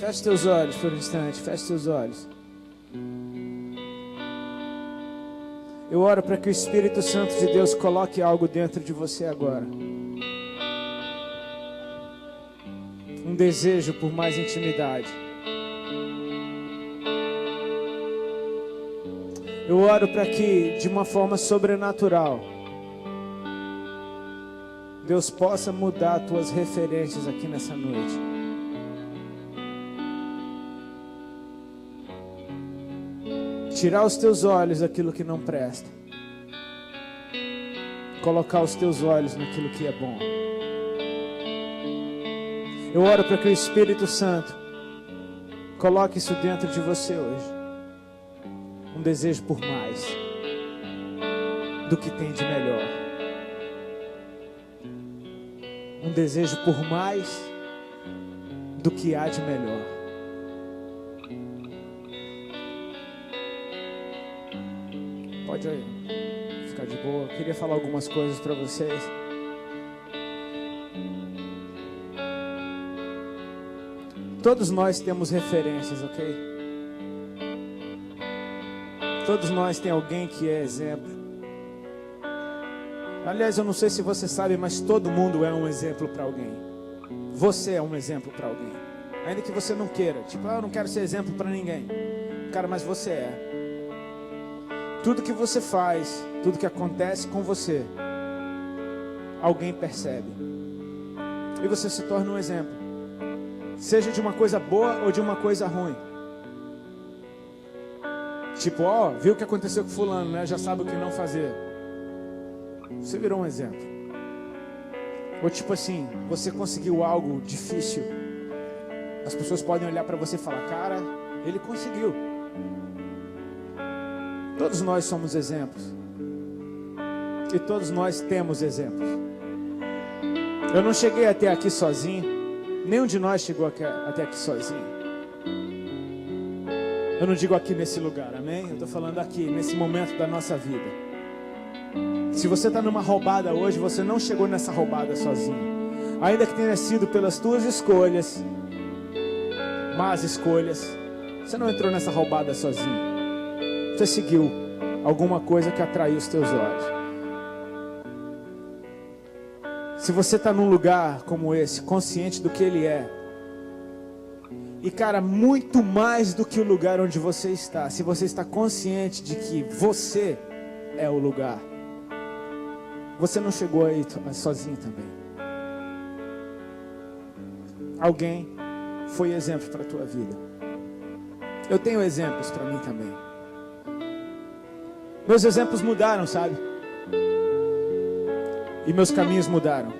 Feche teus olhos por um instante, feche teus olhos. Eu oro para que o Espírito Santo de Deus coloque algo dentro de você agora. Um desejo por mais intimidade. Eu oro para que, de uma forma sobrenatural, Deus possa mudar as tuas referências aqui nessa noite. Tirar os teus olhos daquilo que não presta. Colocar os teus olhos naquilo que é bom. Eu oro para que o Espírito Santo coloque isso dentro de você hoje. Um desejo por mais do que tem de melhor. Um desejo por mais do que há de melhor. Pode ficar de boa. Eu queria falar algumas coisas para vocês. Todos nós temos referências, ok? Todos nós tem alguém que é exemplo. Aliás, eu não sei se você sabe, mas todo mundo é um exemplo para alguém. Você é um exemplo para alguém. Ainda que você não queira. Tipo, eu não quero ser exemplo para ninguém. Cara, mas você é. Tudo que você faz, tudo que acontece com você, alguém percebe. E você se torna um exemplo. Seja de uma coisa boa ou de uma coisa ruim. Tipo, ó, viu o que aconteceu com fulano, né? Já sabe o que não fazer. Você virou um exemplo. Ou tipo assim, você conseguiu algo difícil. As pessoas podem olhar para você e falar, cara, ele conseguiu. Todos nós somos exemplos. E todos nós temos exemplos. Eu não cheguei até aqui sozinho. Nenhum de nós chegou até aqui sozinho. Eu não digo aqui nesse lugar, amém? Eu estou falando aqui, nesse momento da nossa vida. Se você está numa roubada hoje, você não chegou nessa roubada sozinho. Ainda que tenha sido pelas tuas escolhas, más escolhas, você não entrou nessa roubada sozinho. Você seguiu alguma coisa que atraiu os teus olhos. Se você está num lugar como esse, consciente do que ele é, e cara, muito mais do que o lugar onde você está, se você está consciente de que você é o lugar, você não chegou aí sozinho também. Alguém foi exemplo para a tua vida. Eu tenho exemplos para mim também. Meus exemplos mudaram, sabe? E meus caminhos mudaram.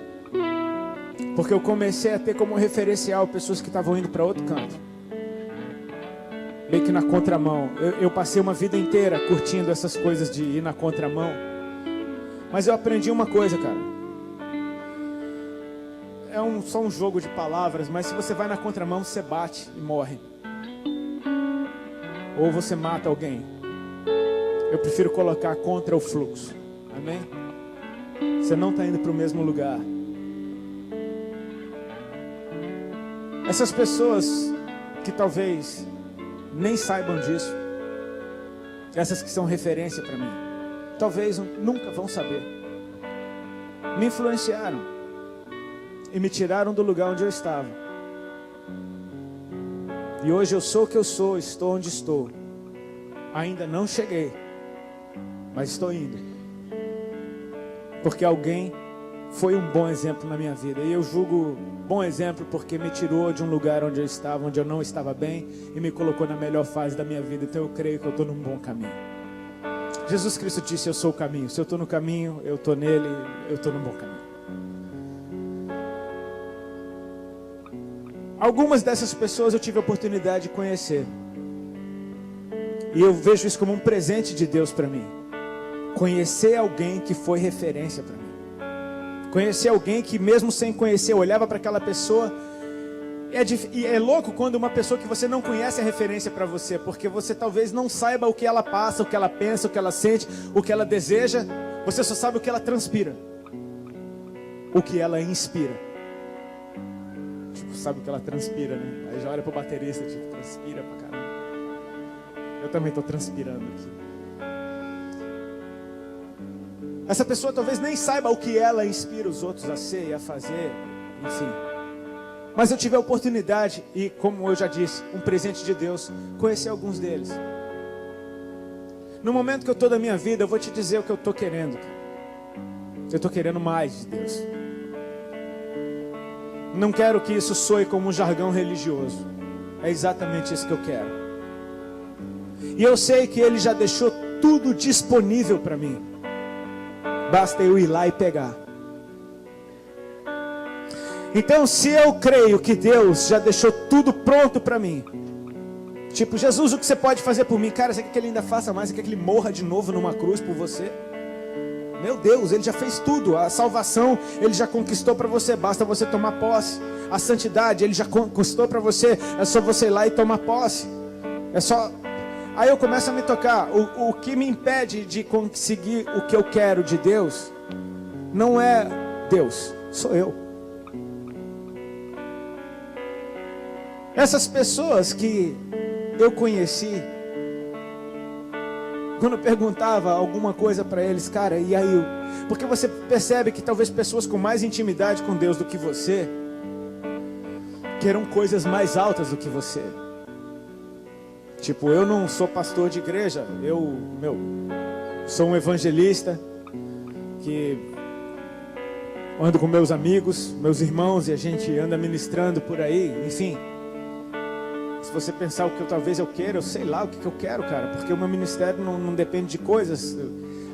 Porque eu comecei a ter como referencial pessoas que estavam indo para outro canto. Meio que na contramão. Eu passei uma vida inteira curtindo essas coisas de ir na contramão. Mas eu aprendi uma coisa, cara. É só um jogo de palavras, mas se você vai na contramão, você bate e morre. Ou você mata alguém. Eu prefiro colocar contra o fluxo. Amém? Você não está indo para o mesmo lugar. Essas pessoas que talvez nem saibam disso, essas que são referência para mim, talvez nunca vão saber. Me influenciaram e me tiraram do lugar onde eu estava. E hoje eu sou o que eu sou, estou onde estou. Ainda não cheguei, mas estou indo. Porque alguém foi um bom exemplo na minha vida. E eu julgo bom exemplo porque me tirou de um lugar onde eu estava, onde eu não estava bem, e me colocou na melhor fase da minha vida. Então eu creio que eu estou num bom caminho. Jesus Cristo disse, eu sou o caminho. Se eu estou no caminho, eu estou nele, eu estou num bom caminho. Algumas dessas pessoas eu tive a oportunidade de conhecer. E eu vejo isso como um presente de Deus para mim. Conhecer alguém que foi referência para mim. Conhecer alguém que mesmo sem conhecer, olhava para aquela pessoa. E é louco quando uma pessoa que você não conhece é referência para você. Porque você talvez não saiba o que ela passa, o que ela pensa, o que ela sente, o que ela deseja. Você só sabe o que ela transpira. O que ela inspira. Tipo, sabe o que ela transpira, né? Aí já olha pro baterista, tipo, transpira pra caramba. Eu também estou transpirando aqui. Essa pessoa talvez nem saiba o que ela inspira os outros a ser e a fazer, enfim. Mas eu tive a oportunidade, e como eu já disse, um presente de Deus, conhecer alguns deles. No momento que eu estou da minha vida, eu vou te dizer o que eu estou querendo. Eu estou querendo mais de Deus. Não quero que isso soe como um jargão religioso. É exatamente isso que eu quero. E eu sei que Ele já deixou tudo disponível para mim. Basta eu ir lá e pegar. Então, se eu creio que Deus já deixou tudo pronto para mim, tipo, Jesus, o que você pode fazer por mim? Cara, você quer que Ele ainda faça mais? Você quer que Ele morra de novo numa cruz por você? Meu Deus, Ele já fez tudo. A salvação Ele já conquistou para você. Basta você tomar posse. A santidade Ele já conquistou para você. É só você ir lá e tomar posse. É só... Aí eu começo a me tocar. O que me impede de conseguir o que eu quero de Deus não é Deus, sou eu. Essas pessoas que eu conheci, quando eu perguntava alguma coisa para eles, cara, e aí? Porque você percebe que talvez pessoas com mais intimidade com Deus do que você queiram coisas mais altas do que você. Tipo, eu não sou pastor de igreja, eu sou um evangelista que ando com meus amigos, meus irmãos, e a gente anda ministrando por aí, enfim. Se você pensar o que talvez eu queira, eu sei lá o que eu quero, cara, porque o meu ministério não depende de coisas.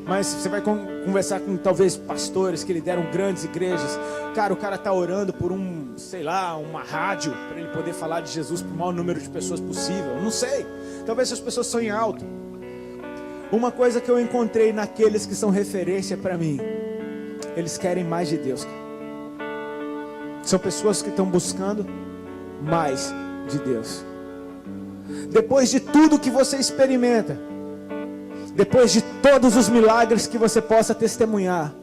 Mas você vai conversar com talvez pastores que lideram grandes igrejas. Cara, o cara está orando por uma rádio, para ele poder falar de Jesus para o maior número de pessoas possível. Não sei, talvez as pessoas sonhem alto. Uma coisa que eu encontrei naqueles que são referência para mim, eles querem mais de Deus. São pessoas que estão buscando mais de Deus. Depois de tudo que você experimenta, depois de todos os milagres que você possa testemunhar,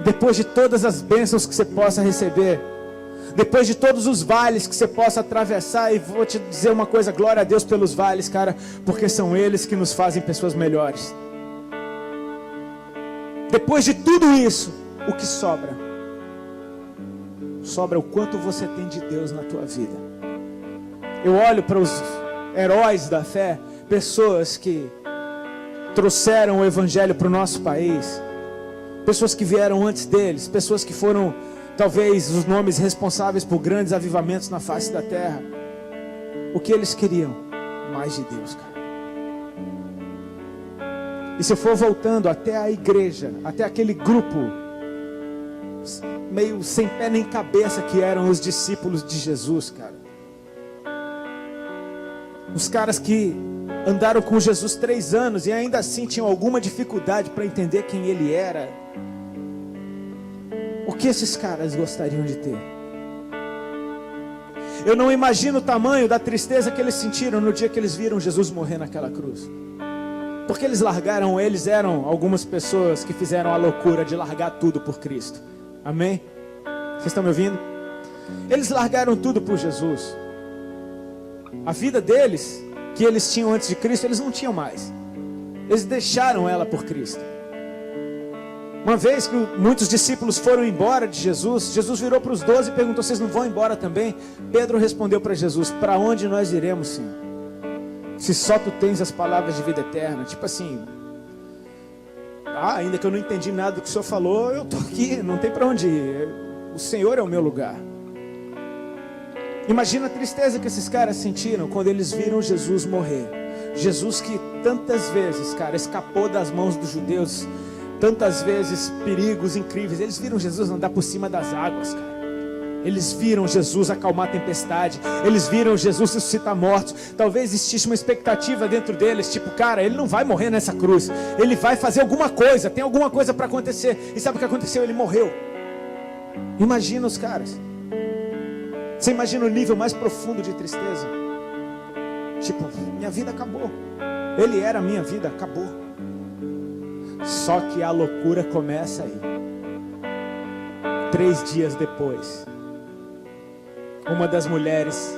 depois de todas as bênçãos que você possa receber, depois de todos os vales que você possa atravessar, e vou te dizer uma coisa, glória a Deus pelos vales, cara, porque são eles que nos fazem pessoas melhores. Depois de tudo isso, o que sobra? Sobra o quanto você tem de Deus na tua vida. Eu olho para os heróis da fé, pessoas que trouxeram o evangelho para o nosso país, pessoas que vieram antes deles, pessoas que foram talvez os nomes responsáveis por grandes avivamentos na face da terra. O que eles queriam? Mais de Deus, cara. E se eu for voltando até a igreja, até aquele grupo meio sem pé nem cabeça que eram os discípulos de Jesus, cara, os caras que andaram com Jesus 3 anos e ainda assim tinham alguma dificuldade para entender quem Ele era. O que esses caras gostariam de ter? Eu não imagino o tamanho da tristeza que eles sentiram no dia que eles viram Jesus morrer naquela cruz. Porque eles eram algumas pessoas que fizeram a loucura de largar tudo por Cristo. Amém? Vocês estão me ouvindo? Eles largaram tudo por Jesus. A vida deles, que eles tinham antes de Cristo, eles não tinham mais. Eles deixaram ela por Cristo. Uma vez que muitos discípulos foram embora de Jesus, Jesus virou para os 12 e perguntou: vocês não vão embora também? Pedro respondeu para Jesus: para onde nós iremos, Senhor? Se só tu tens as palavras de vida eterna. Tipo assim, ainda que eu não entendi nada do que o Senhor falou, eu estou aqui, não tem para onde ir. O Senhor é o meu lugar. Imagina a tristeza que esses caras sentiram quando eles viram Jesus morrer. Jesus que tantas vezes, cara, escapou das mãos dos judeus, tantas vezes perigos incríveis. Eles viram Jesus andar por cima das águas, cara. Eles viram Jesus acalmar a tempestade. Eles viram Jesus ressuscitar mortos. Talvez existisse uma expectativa dentro deles, tipo, cara, ele não vai morrer nessa cruz, ele vai fazer alguma coisa, tem alguma coisa para acontecer. E sabe o que aconteceu? Ele morreu. Imagina os caras. Você imagina o nível mais profundo de tristeza? Tipo, minha vida acabou. Ele era a minha vida, acabou. Só que a loucura começa aí. 3 dias depois, Uma das mulheres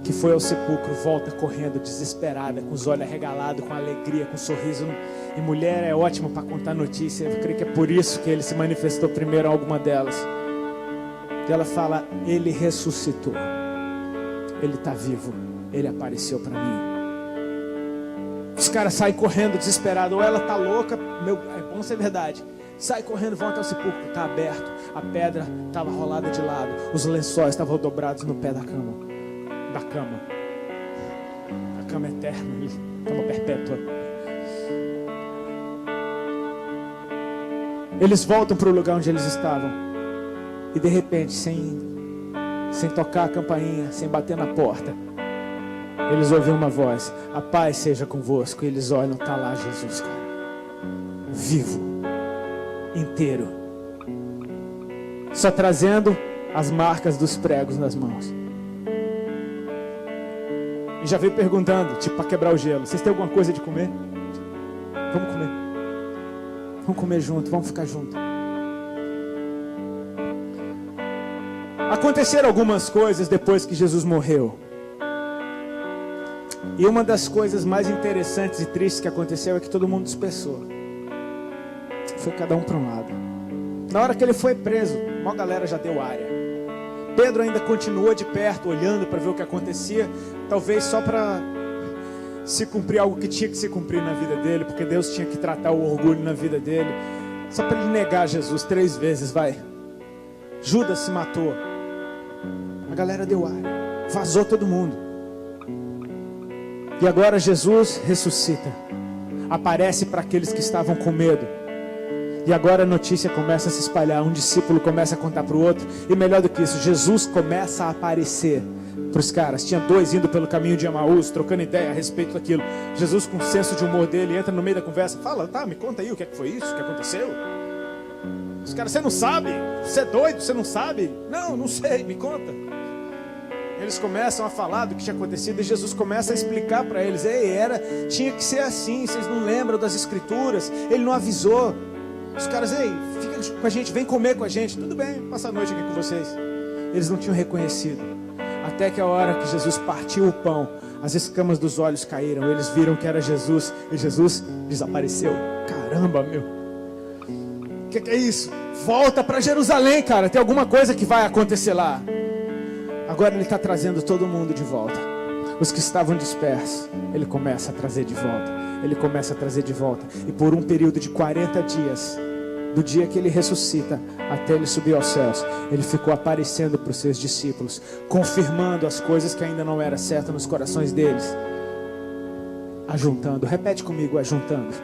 que foi ao sepulcro volta correndo, desesperada, com os olhos arregalados, com alegria, com um sorriso. E mulher é ótima para contar notícia. Eu creio que é por isso que ele se manifestou primeiro a alguma delas. E ela fala: ele ressuscitou, ele está vivo, ele apareceu para mim. Os caras saem correndo, desesperados. Ou ela está louca, é bom ser verdade. Sai correndo, vão até o sepulcro, está aberto. A pedra estava rolada de lado, os lençóis estavam dobrados no pé da cama. A cama eterna, cama perpétua. Eles voltam para o lugar onde eles estavam. E de repente, sem tocar a campainha, sem bater na porta, eles ouvem uma voz: a paz seja convosco. E eles olham, está lá Jesus, cara, vivo, inteiro, só trazendo as marcas dos pregos nas mãos. E já veio perguntando, tipo, para quebrar o gelo: vocês têm alguma coisa de comer? Vamos comer. Vamos comer junto, vamos ficar junto. Aconteceram algumas coisas depois que Jesus morreu. E uma das coisas mais interessantes e tristes que aconteceu é que todo mundo dispersou. Foi cada um para um lado. Na hora que ele foi preso, uma galera já deu área. Pedro ainda continuou de perto, olhando para ver o que acontecia, talvez só para se cumprir algo que tinha que se cumprir na vida dele, porque Deus tinha que tratar o orgulho na vida dele, só para ele negar Jesus 3 vezes, vai. Judas se matou. A galera deu área, vazou todo mundo. E agora Jesus ressuscita, aparece para aqueles que estavam com medo. E agora a notícia começa a se espalhar. Um discípulo começa a contar para o outro. E melhor do que isso, Jesus começa a aparecer para os caras. Tinha 2 indo pelo caminho de Emaús, trocando ideia a respeito daquilo. Jesus, com o senso de humor dele, entra no meio da conversa. Fala, tá, me conta aí o que é que foi isso, o que aconteceu. Os caras: você não sabe? Você é doido, você não sabe? Não sei, me conta. Eles começam a falar do que tinha acontecido. E Jesus começa a explicar para eles: tinha que ser assim, vocês não lembram das escrituras? Ele não avisou. Os caras: fica com a gente, vem comer com a gente. Tudo bem, passa a noite aqui com vocês. Eles não tinham reconhecido. Até que a hora que Jesus partiu o pão, as escamas dos olhos caíram. Eles viram que era Jesus. E Jesus desapareceu. Caramba, meu. O que é isso? Volta para Jerusalém, cara. Tem alguma coisa que vai acontecer lá. Agora ele está trazendo todo mundo de volta. Os que estavam dispersos, ele começa a trazer de volta. Ele começa a trazer de volta. E por um período de 40 dias, do dia que ele ressuscita até ele subir aos céus, ele ficou aparecendo para os seus discípulos, confirmando as coisas que ainda não eram certas nos corações deles. Ajuntando, repete comigo: ajuntando.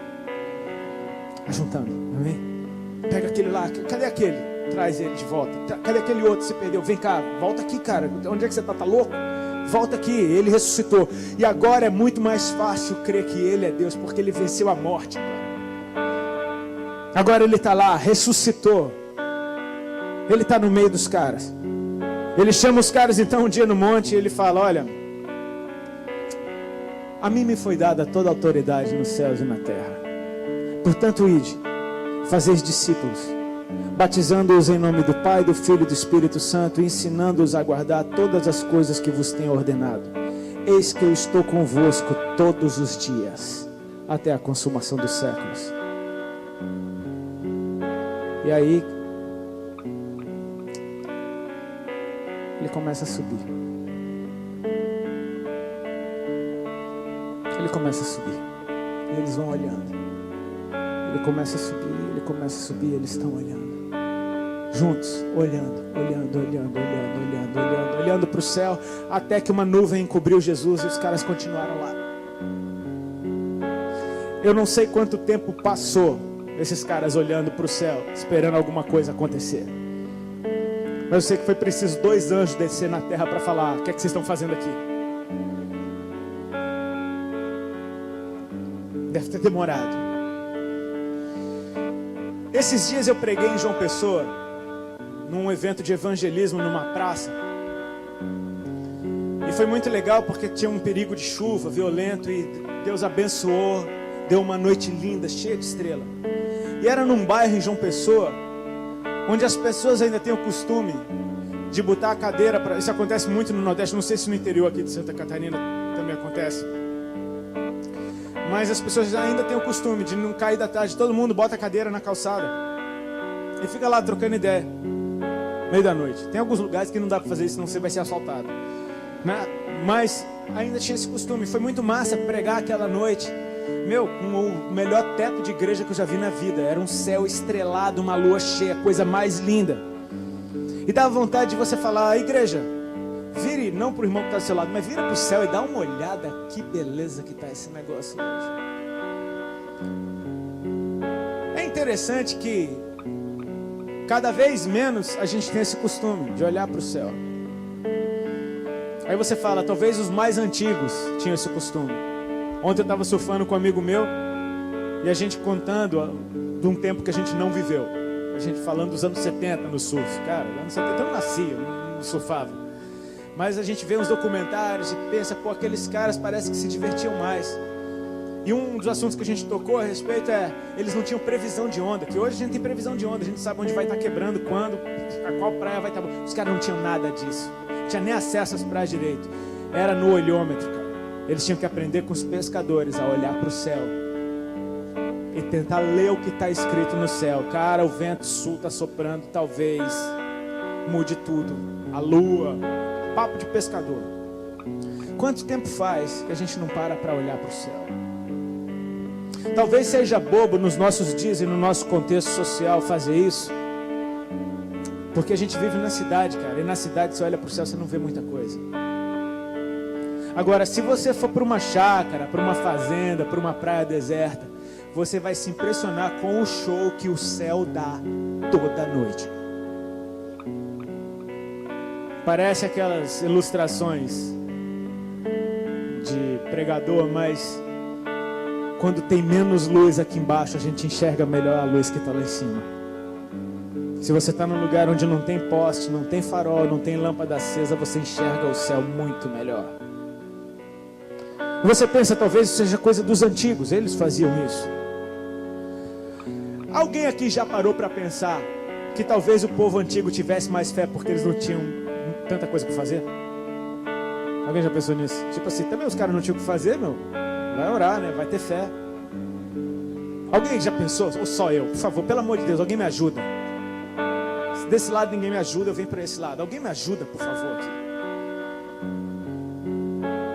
Ajuntando, amém? Pega aquele lá, cadê aquele? Traz ele de volta. Cadê aquele outro que se perdeu? Vem cá, volta aqui, cara. Onde é que você está? Tá louco? Volta aqui, ele ressuscitou. E agora é muito mais fácil crer que ele é Deus, porque ele venceu a morte. Agora ele está lá, ressuscitou. Ele está no meio dos caras. Ele chama os caras então um dia no monte e ele fala: olha, a mim me foi dada toda a autoridade nos céus e na terra. Portanto, ide, fazeis discípulos, batizando-os em nome do Pai, do Filho e do Espírito Santo, ensinando-os a guardar todas as coisas que vos tenho ordenado. Eis que eu estou convosco todos os dias, até a consumação dos séculos. E aí, ele começa a subir. Ele começa a subir. E eles vão olhando. Ele começa a subir, ele começa a subir, eles estão olhando. Juntos, olhando para o céu, até que uma nuvem encobriu Jesus e os caras continuaram lá. Eu não sei quanto tempo passou esses caras olhando para o céu, esperando alguma coisa acontecer. Mas eu sei que foi preciso 2 anjos descer na terra para falar: o que é que vocês estão fazendo aqui? Deve ter demorado. Esses dias eu preguei em João Pessoa, num evento de evangelismo numa praça. E foi muito legal porque tinha um perigo de chuva violento e Deus abençoou, deu uma noite linda, cheia de estrela. E era num bairro em João Pessoa, onde as pessoas ainda têm o costume de botar a cadeira para... Isso acontece muito no Nordeste, não sei se no interior aqui de Santa Catarina também acontece. Mas as pessoas ainda têm o costume de não cair da tarde, todo mundo bota a cadeira na calçada e fica lá trocando ideia, meio da noite. Tem alguns lugares que não dá para fazer isso, senão você vai ser assaltado, né? Mas ainda tinha esse costume. Foi muito massa pregar aquela noite, meu, com o melhor teto de igreja que eu já vi na vida. Era um céu estrelado, uma lua cheia, coisa mais linda. E dava vontade de você falar: igreja, vire não para o irmão que está do seu lado, mas vira para o céu e dá uma olhada. Que beleza que está esse negócio hoje. É interessante que cada vez menos a gente tem esse costume de olhar para o céu. Aí você fala: talvez os mais antigos tinham esse costume. Ontem eu estava surfando com um amigo meu e a gente contando de um tempo que a gente não viveu. A gente falando dos anos 70 no surf. Cara, nos anos 70 eu não nascia, não surfava. Mas a gente vê uns documentários e pensa: pô, aqueles caras parece que se divertiam mais. E um dos assuntos que a gente tocou a respeito é: eles não tinham previsão de onda. Que hoje a gente tem previsão de onda, a gente sabe onde vai estar quebrando, quando, a qual praia vai estar. Os caras não tinham nada disso. Não tinha nem acesso às praias direito. Era no olhômetro, cara. Eles tinham que aprender com os pescadores a olhar para o céu e tentar ler o que está escrito no céu. Cara, o vento sul está soprando, talvez mude tudo. A lua, papo de pescador. Quanto tempo faz que a gente não para olhar para o céu? Talvez seja bobo nos nossos dias e no nosso contexto social fazer isso, porque a gente vive na cidade, cara. E na cidade você olha para o céu, você não vê muita coisa. Agora, se você for para uma chácara, para uma fazenda, para uma praia deserta, você vai se impressionar com o show que o céu dá toda noite. Parece aquelas ilustrações de pregador, mas quando tem menos luz aqui embaixo, a gente enxerga melhor a luz que está lá em cima. Se você está num lugar onde não tem poste, não tem farol, não tem lâmpada acesa, você enxerga o céu muito melhor. Você pensa, talvez seja coisa dos antigos, eles faziam isso. Alguém aqui já parou para pensar que talvez o povo antigo tivesse mais fé porque eles não tinham tanta coisa para fazer? Alguém já pensou nisso? Tipo assim, também os caras não tinham o que fazer, meu? Vai orar, né? Vai ter fé. Alguém já pensou? Ou só eu? Por favor, pelo amor de Deus, alguém me ajuda. Se desse lado ninguém me ajuda, eu venho para esse lado. Alguém me ajuda, por favor, aqui.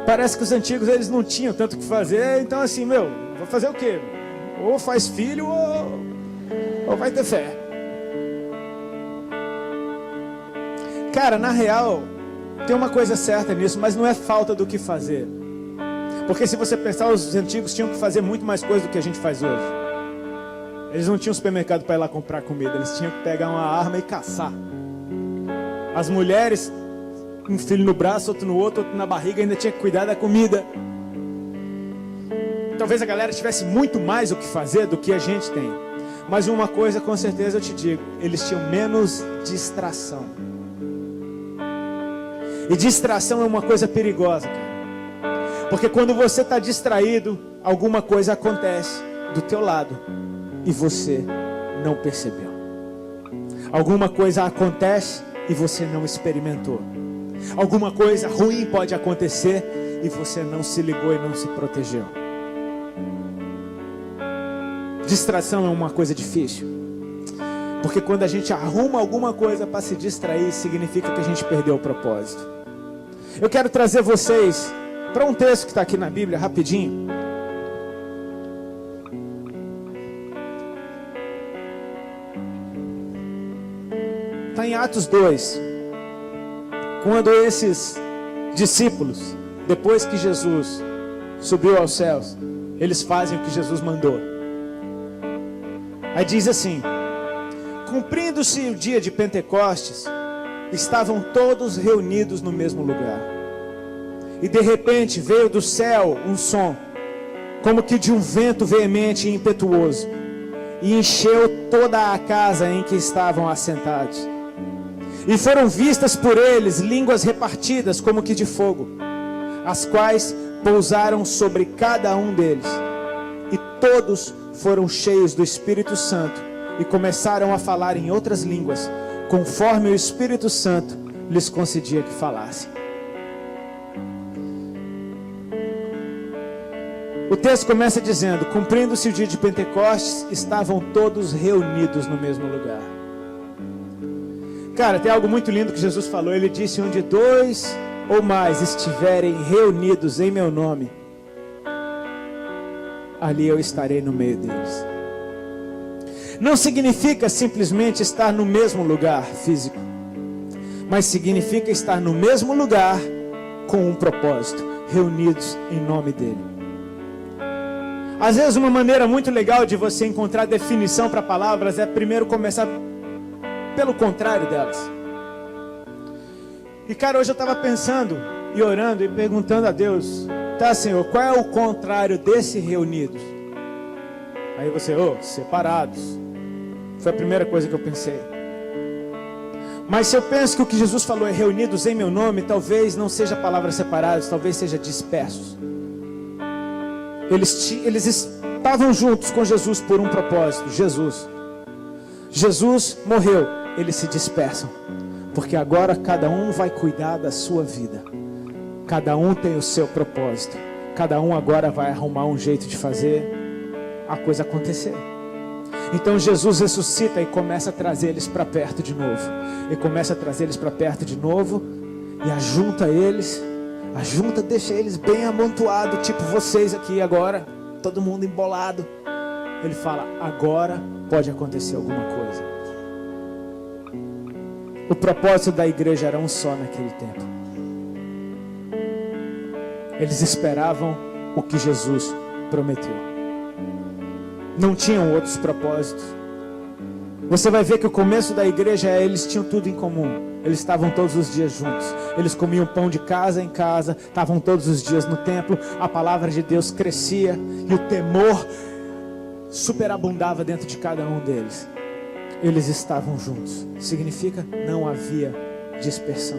Parece que os antigos, eles não tinham tanto o que fazer. Então assim, meu, vou fazer o quê? Ou faz filho, ou vai ter fé. Cara, na real, tem uma coisa certa nisso, mas não é falta do que fazer. Porque se você pensar, os antigos tinham que fazer muito mais coisa do que a gente faz hoje. Eles não tinham supermercado para ir lá comprar comida, eles tinham que pegar uma arma e caçar. As mulheres, um filho no braço, outro no outro na barriga, ainda tinha que cuidar da comida. Talvez a galera tivesse muito mais o que fazer do que a gente tem. Mas uma coisa com certeza eu te digo: eles tinham menos distração. E distração é uma coisa perigosa, cara. Porque quando você está distraído, alguma coisa acontece do teu lado e você não percebeu. Alguma coisa acontece e você não experimentou. Alguma coisa ruim pode acontecer e você não se ligou e não se protegeu. Distração é uma coisa difícil, porque quando a gente arruma alguma coisa para se distrair, significa que a gente perdeu o propósito. Eu quero trazer vocês para um texto que está aqui na Bíblia, rapidinho. Está em Atos 2. Quando esses discípulos, depois que Jesus subiu aos céus, eles fazem o que Jesus mandou. Aí diz assim: cumprindo-se o dia de Pentecostes, estavam todos reunidos no mesmo lugar. E de repente veio do céu um som, como que de um vento veemente e impetuoso, e encheu toda a casa em que estavam assentados. E foram vistas por eles línguas repartidas como que de fogo, as quais pousaram sobre cada um deles. E todos foram cheios do Espírito Santo e começaram a falar em outras línguas, conforme o Espírito Santo lhes concedia que falassem. O texto começa dizendo: cumprindo-se o dia de Pentecostes, estavam todos reunidos no mesmo lugar. Cara, tem algo muito lindo que Jesus falou. Ele disse: onde 2 ou mais estiverem reunidos em meu nome, ali eu estarei no meio deles. Não significa simplesmente estar no mesmo lugar físico, mas significa estar no mesmo lugar com um propósito, reunidos em nome dele. Às vezes uma maneira muito legal de você encontrar definição para palavras é primeiro começar pelo contrário delas. E cara, hoje eu estava pensando e orando e perguntando a Deus: tá, Senhor, qual é o contrário desse reunidos? Aí você: separados. Foi a primeira coisa que eu pensei. Mas se eu penso que o que Jesus falou é reunidos em meu nome, talvez não seja a palavra separados, talvez seja dispersos. Eles estavam juntos com Jesus por um propósito. Jesus morreu, eles se dispersam, porque agora cada um vai cuidar da sua vida. Cada um tem o seu propósito. Cada um agora vai arrumar um jeito de fazer a coisa acontecer. Então Jesus ressuscita e começa a trazer eles para perto de novo. E começa a trazer eles para perto de novo. E ajunta eles. Deixa eles bem amontoados, tipo vocês aqui agora, todo mundo embolado. Ele fala: agora pode acontecer alguma coisa. O propósito da igreja era um só naquele tempo. Eles esperavam o que Jesus prometeu. Não tinham outros propósitos. Você vai ver que o começo da igreja, eles tinham tudo em comum. Eles estavam todos os dias juntos. Eles comiam pão de casa em casa. Estavam todos os dias no templo. A palavra de Deus crescia. E o temor superabundava dentro de cada um deles. Eles estavam juntos. Significa, não havia dispersão.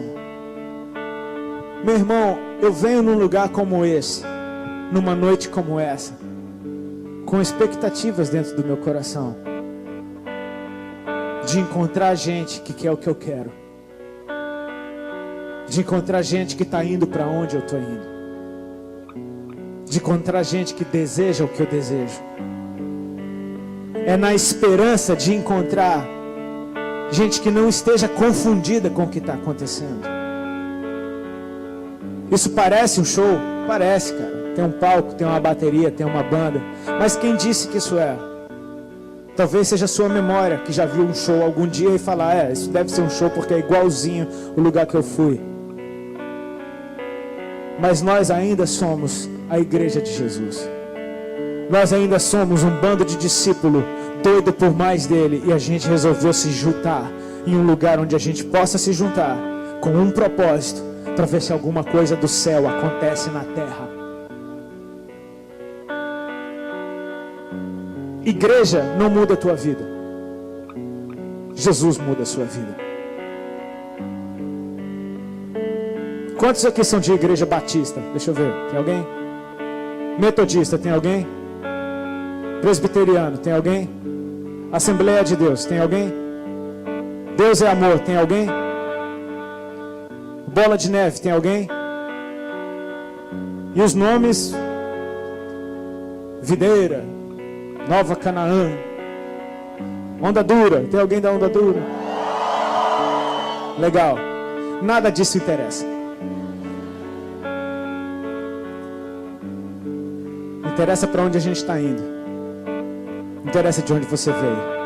Meu irmão, eu venho num lugar como esse, numa noite como essa, com expectativas dentro do meu coração, de encontrar gente que quer o que eu quero, de encontrar gente que está indo para onde eu estou indo, de encontrar gente que deseja o que eu desejo. É na esperança de encontrar gente que não esteja confundida com o que está acontecendo. Isso parece um show? Parece, cara. Tem um palco, tem uma bateria, tem uma banda. Mas quem disse que isso é? Talvez seja a sua memória, que já viu um show algum dia e falar: isso deve ser um show porque é igualzinho o lugar que eu fui. Mas nós ainda somos a igreja de Jesus. Nós ainda somos um bando de discípulos doido por mais dele. E a gente resolveu se juntar em um lugar onde a gente possa se juntar com um propósito, para ver se alguma coisa do céu acontece na terra. Igreja não muda a tua vida. Jesus muda a sua vida. Quantos aqui são de igreja batista? Deixa eu ver, tem alguém? Metodista, tem alguém? Presbiteriano, tem alguém? Assembleia de Deus, tem alguém? Deus é amor, tem alguém? Bola de neve, tem alguém? E os nomes? Videira, Nova Canaã, Onda Dura, tem alguém da Onda Dura? Legal, nada disso interessa. Interessa para onde a gente está indo. Interessa de onde você veio.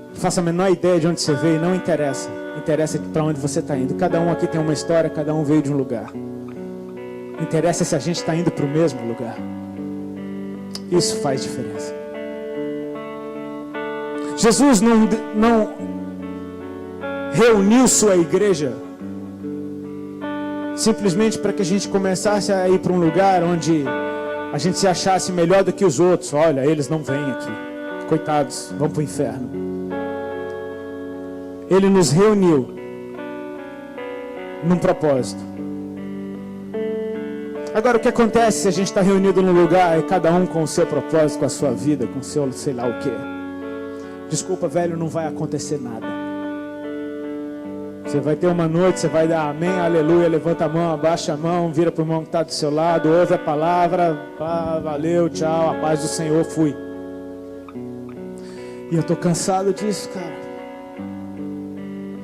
Não faça a menor ideia de onde você veio, não interessa. Interessa para onde você está indo. Cada um aqui tem uma história, cada um veio de um lugar. Interessa se a gente está indo para o mesmo lugar. Isso faz diferença. Jesus não reuniu sua igreja simplesmente para que a gente começasse a ir para um lugar onde a gente se achasse melhor do que os outros. Olha, eles não vêm aqui, coitados, vão para o inferno. Ele nos reuniu num propósito. Agora, o que acontece se a gente está reunido num lugar e cada um com o seu propósito, com a sua vida, com o seu sei lá o quê? Desculpa, velho, não vai acontecer nada. Você vai ter uma noite, você vai dar amém, aleluia, levanta a mão, abaixa a mão, vira para o irmão que está do seu lado, ouve a palavra, valeu, tchau, a paz do Senhor, fui. E eu estou cansado disso, cara.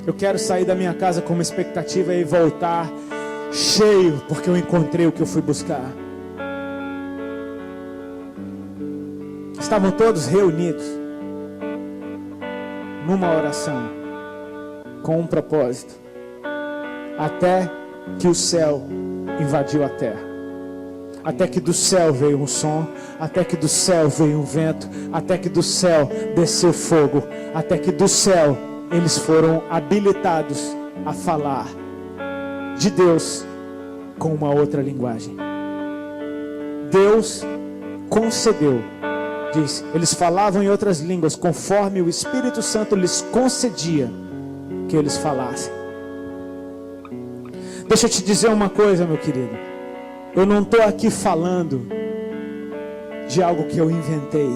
Eu quero sair da minha casa com uma expectativa e voltar cheio, porque eu encontrei o que eu fui buscar. Estavam todos reunidos numa oração, com um propósito, até que o céu invadiu a terra, até que do céu veio um som, até que do céu veio um vento, até que do céu desceu fogo, até que do céu eles foram habilitados a falar de Deus com uma outra linguagem. Deus concedeu, diz, eles falavam em outras línguas conforme o Espírito Santo lhes concedia que eles falassem. Deixa eu te dizer uma coisa, meu querido. Eu não estou aqui falando de algo que eu inventei.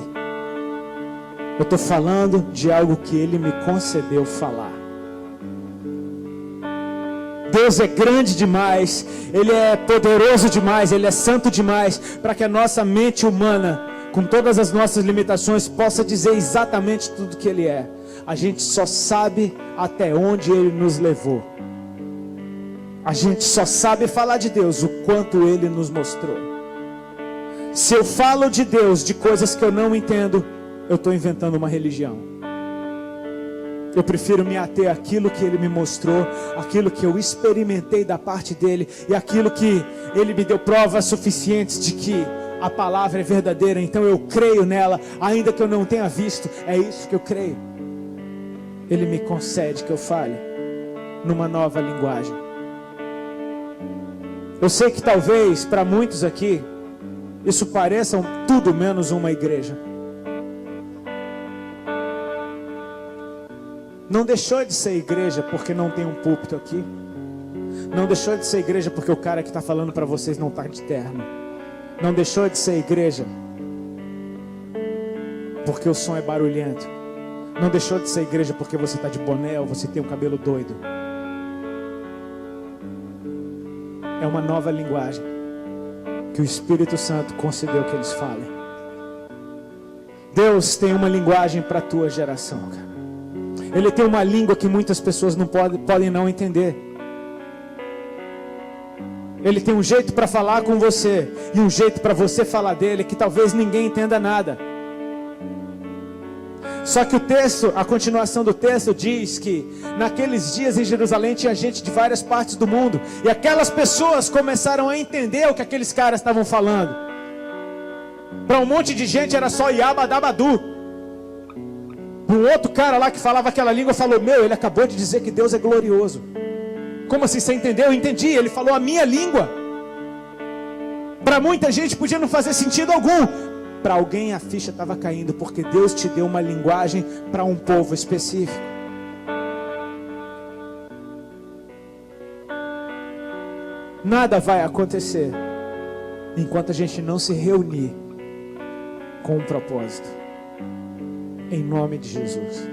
Eu estou falando de algo que Ele me concedeu falar. Deus é grande demais, Ele é poderoso demais, Ele é santo demais, para que a nossa mente humana, com todas as nossas limitações, possa dizer exatamente tudo que Ele é. A gente só sabe até onde Ele nos levou. A gente só sabe falar de Deus o quanto Ele nos mostrou. Se eu falo de Deus, de coisas que eu não entendo, eu estou inventando uma religião. Eu prefiro me ater àquilo que Ele me mostrou, aquilo que eu experimentei da parte dEle, e aquilo que Ele me deu provas suficientes de que a palavra é verdadeira, então eu creio nela, ainda que eu não tenha visto, é isso que eu creio. Ele me concede que eu fale numa nova linguagem. Eu sei que talvez para muitos aqui isso pareça tudo menos uma igreja. Não deixou de ser igreja porque não tem um púlpito aqui. Não deixou de ser igreja porque o cara que está falando para vocês não está de terno. Não deixou de ser igreja porque o som é barulhento. Não deixou de ser igreja porque você está de boné ou você tem um cabelo doido. É uma nova linguagem que o Espírito Santo concedeu que eles falem. Deus tem uma linguagem para a tua geração, cara. Ele tem uma língua que muitas pessoas não podem não entender. Ele tem um jeito para falar com você e um jeito para você falar dele que talvez ninguém entenda nada. Só que o texto, a continuação do texto diz que naqueles dias em Jerusalém tinha gente de várias partes do mundo, e aquelas pessoas começaram a entender o que aqueles caras estavam falando. Para um monte de gente era só Yabadabadu. Um outro cara lá que falava aquela língua falou: meu, ele acabou de dizer que Deus é glorioso. Como assim, você entendeu? Eu entendi, ele falou a minha língua. Para muita gente podia não fazer sentido algum. Para alguém a ficha estava caindo, porque Deus te deu uma linguagem para um povo específico. Nada vai acontecer enquanto a gente não se reunir com um propósito. Em nome de Jesus.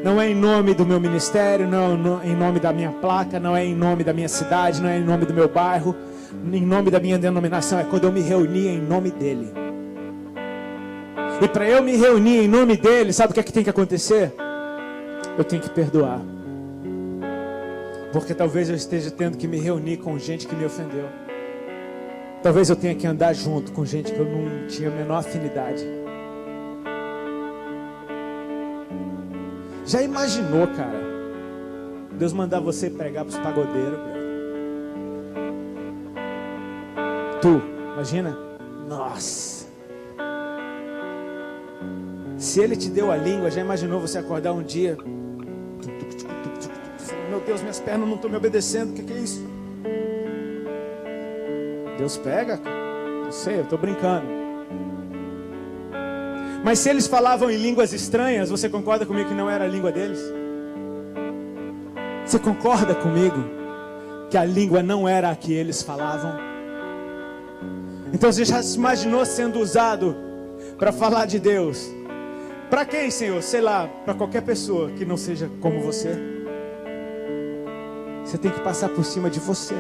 Não é em nome do meu ministério, não é em nome da minha placa, não é em nome da minha cidade, não é em nome do meu bairro, em nome da minha denominação. É quando eu me reunir em nome dEle. E para eu me reunir em nome dEle, sabe o que é que tem que acontecer? Eu tenho que perdoar. Porque talvez eu esteja tendo que me reunir com gente que me ofendeu. Talvez eu tenha que andar junto com gente que eu não tinha a menor afinidade. Já imaginou, cara? Deus mandar você pregar para os pagodeiros, bro. Tu, imagina? Nossa. Se Ele te deu a língua, já imaginou você acordar um dia? Meu Deus, minhas pernas não estão me obedecendo, o que é isso? Deus pega? Não sei, eu estou brincando. Mas se eles falavam em línguas estranhas, você concorda comigo que não era a língua deles? Você concorda comigo que a língua não era a que eles falavam? Então você já se imaginou sendo usado para falar de Deus? Para quem, Senhor? Sei lá, para qualquer pessoa que não seja como você. Você tem que passar por cima de você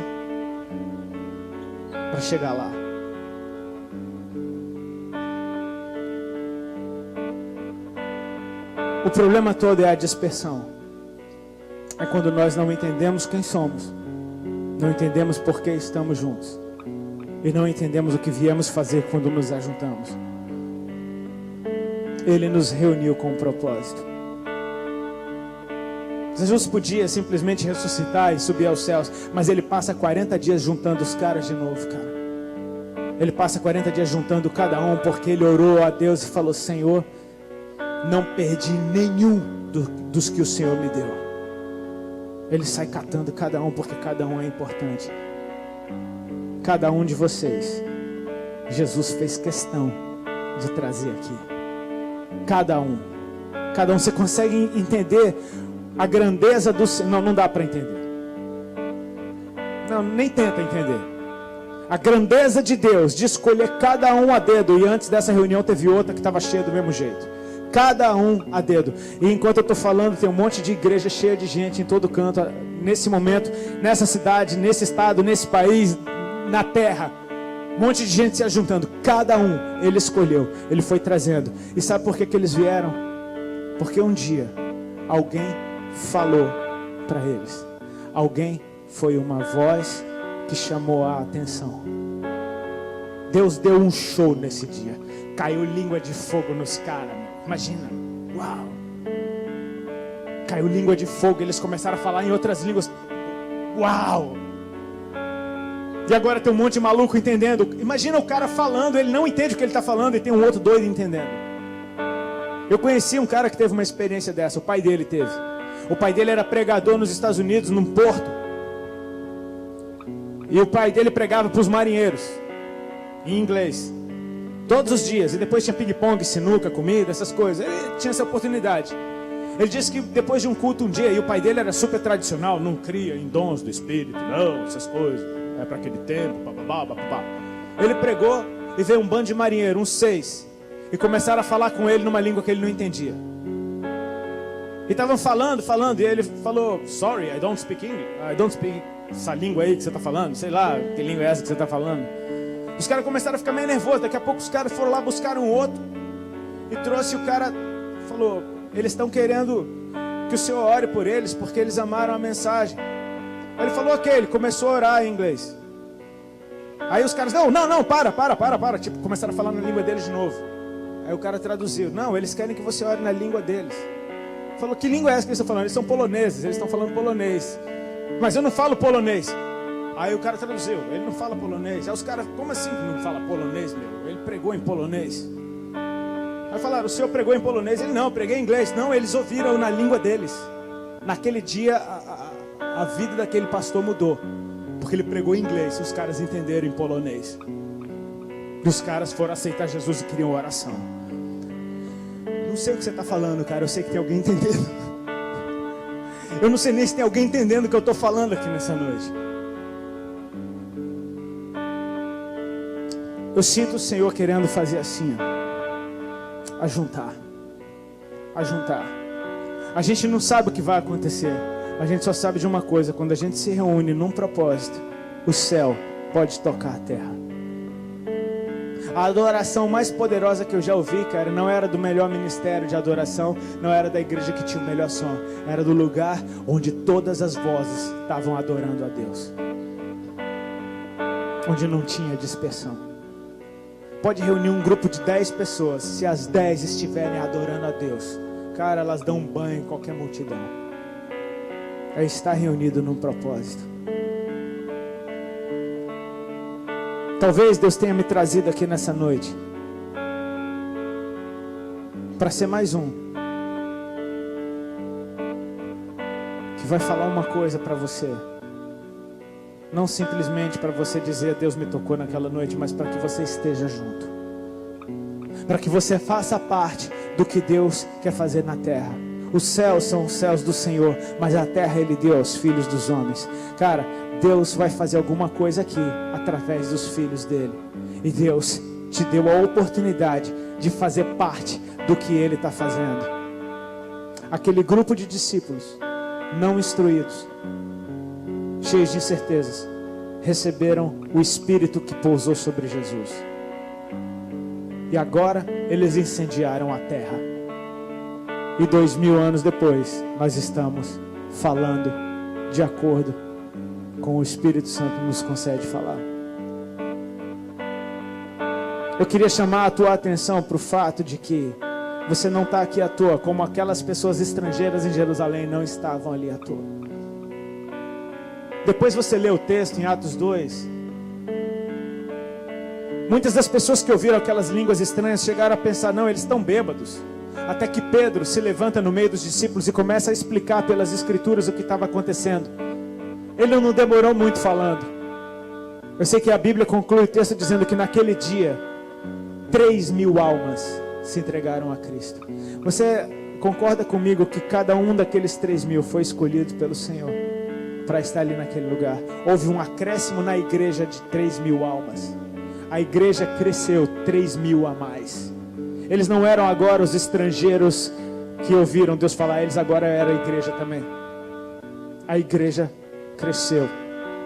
para chegar lá. O problema todo é a dispersão. É quando nós não entendemos quem somos, não entendemos por que estamos juntos e não entendemos o que viemos fazer quando nos ajuntamos. Ele nos reuniu com um propósito. Jesus podia simplesmente ressuscitar e subir aos céus, mas ele passa 40 dias juntando os caras de novo, cara. Ele passa 40 dias juntando cada um, porque ele orou a Deus e falou: Senhor, não perdi nenhum dos que o Senhor me deu. Ele sai catando cada um, porque cada um é importante. Cada um de vocês, Jesus fez questão de trazer aqui. Cada um, você consegue entender a grandeza do Senhor? Não dá para entender. Não, nem tenta entender. A grandeza de Deus de escolher cada um a dedo. E antes dessa reunião teve outra que estava cheia do mesmo jeito. Cada um a dedo. E enquanto eu estou falando, tem um monte de igreja cheia de gente em todo canto. Nesse momento, nessa cidade, nesse estado, nesse país, na terra. Um monte de gente se ajuntando. Cada um ele escolheu. Ele foi trazendo. E sabe por que eles vieram? Porque um dia alguém falou para eles. Alguém foi uma voz que chamou a atenção. Deus deu um show nesse dia. Caiu língua de fogo nos caras. Imagina. Uau. Caiu língua de fogo. Eles começaram a falar em outras línguas. Uau. E agora tem um monte de maluco entendendo. Imagina o cara falando, ele não entende o que ele está falando e tem um outro doido entendendo. Eu conheci um cara que teve uma experiência dessa. O pai dele teve. O pai dele era pregador nos Estados Unidos, num porto. E o pai dele pregava para os marinheiros, em inglês, todos os dias. E depois tinha ping-pong, sinuca, comida, essas coisas. Ele tinha essa oportunidade. Ele disse que depois de um culto um dia, e o pai dele era super tradicional, não cria em dons do Espírito, não, essas coisas. É para aquele tempo, bababá, bababá. Ele pregou e veio um bando de marinheiros, uns 6. E começaram a falar com ele numa língua que ele não entendia. E estavam falando, e ele falou: Sorry, I don't speak English. I don't speak essa língua aí que você está falando. Sei lá, que língua é essa que você está falando. Os caras começaram a ficar meio nervosos. Daqui a pouco os caras foram lá buscar um outro. E trouxe o cara, falou: Eles estão querendo que o Senhor ore por eles, porque eles amaram a mensagem. Aí ele falou: Ok, ele começou a orar em inglês. Aí os caras: Não, para. Tipo, começaram a falar na língua deles de novo. Aí o cara traduziu: Não, eles querem que você ore na língua deles. Falou: Que língua é essa que eles estão falando? Eles são poloneses, eles estão falando polonês. Mas eu não falo polonês. Aí o cara traduziu: Ele não fala polonês. Aí os caras: Como assim que não fala polonês, meu? Ele pregou em polonês. Aí falaram: O senhor pregou em polonês? Ele: Não, eu preguei em inglês. Não, eles ouviram na língua deles. Naquele dia a vida daquele pastor mudou, porque ele pregou em inglês. Os caras entenderam em polonês. E os caras foram aceitar Jesus e queriam oração. Não sei o que você está falando, cara. Eu sei que tem alguém entendendo. Eu não sei nem se tem alguém entendendo o que eu estou falando aqui nessa noite. Eu sinto o Senhor querendo fazer assim, ó. Ajuntar. A gente não sabe o que vai acontecer. A gente só sabe de uma coisa: quando a gente se reúne num propósito, o céu pode tocar a terra. A adoração mais poderosa que eu já ouvi, cara, não era do melhor ministério de adoração, não era da igreja que tinha o melhor som, era do lugar onde todas as vozes estavam adorando a Deus, onde não tinha dispersão. Pode reunir um grupo de 10 pessoas, se as 10 estiverem adorando a Deus, cara, elas dão um banho em qualquer multidão. É estar reunido num propósito. Talvez Deus tenha me trazido aqui nessa noite para ser mais um que vai falar uma coisa para você. Não simplesmente para você dizer: Deus me tocou naquela noite, mas para que você esteja junto, para que você faça parte do que Deus quer fazer na terra. Os céus são os céus do Senhor, mas a terra Ele deu aos filhos dos homens. Cara, Deus vai fazer alguma coisa aqui através dos filhos dele. E Deus te deu a oportunidade de fazer parte do que Ele está fazendo. Aquele grupo de discípulos não instruídos cheios de incertezas, receberam o Espírito que pousou sobre Jesus. E agora eles incendiaram a terra. E 2000 anos depois, nós estamos falando de acordo com o Espírito Santo nos concede falar. Eu queria chamar a tua atenção para o fato de que você não está aqui à toa, como aquelas pessoas estrangeiras em Jerusalém não estavam ali à toa. Depois você lê o texto em Atos 2. Muitas das pessoas que ouviram aquelas línguas estranhas chegaram a pensar, não, eles estão bêbados. Até que Pedro se levanta no meio dos discípulos e começa a explicar pelas escrituras o que estava acontecendo. Ele não demorou muito falando. Eu sei que a Bíblia conclui o texto dizendo que naquele dia 3.000 almas se entregaram a Cristo. Você concorda comigo que cada um daqueles 3.000 foi escolhido pelo Senhor para estar ali naquele lugar? Houve um acréscimo na igreja de 3.000 almas. A igreja cresceu 3.000 a mais. Eles não eram agora os estrangeiros que ouviram Deus falar, eles agora eram a igreja também. A igreja cresceu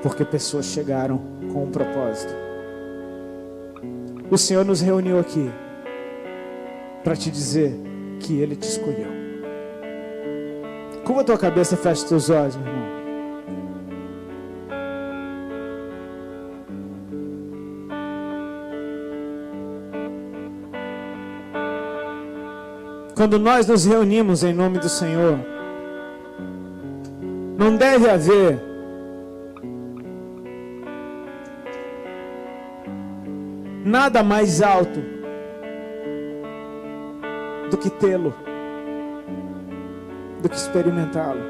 porque pessoas chegaram com um propósito. O Senhor nos reuniu aqui para te dizer que Ele te escolheu. Curva a tua cabeça e fecha os teus olhos, meu irmão. Quando nós nos reunimos em nome do Senhor, não deve haver nada mais alto do que tê-lo, do que experimentá-lo.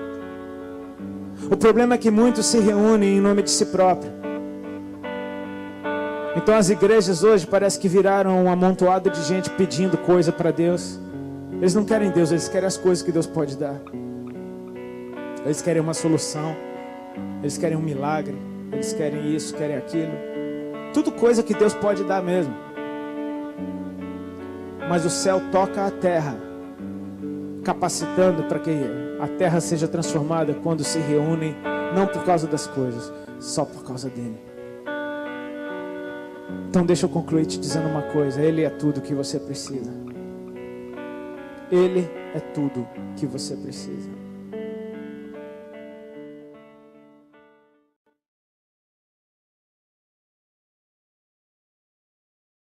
O problema é que muitos se reúnem em nome de si próprio. Então as igrejas hoje parece que viraram um amontoado de gente pedindo coisa para Deus. Eles não querem Deus, eles querem as coisas que Deus pode dar. Eles querem uma solução, eles querem um milagre, eles querem isso, querem aquilo. Tudo coisa que Deus pode dar mesmo. Mas o céu toca a terra, capacitando para que a terra seja transformada quando se reúnem, não por causa das coisas, só por causa dele. Então deixa eu concluir te dizendo uma coisa: Ele é tudo que você precisa. Ele é tudo que você precisa.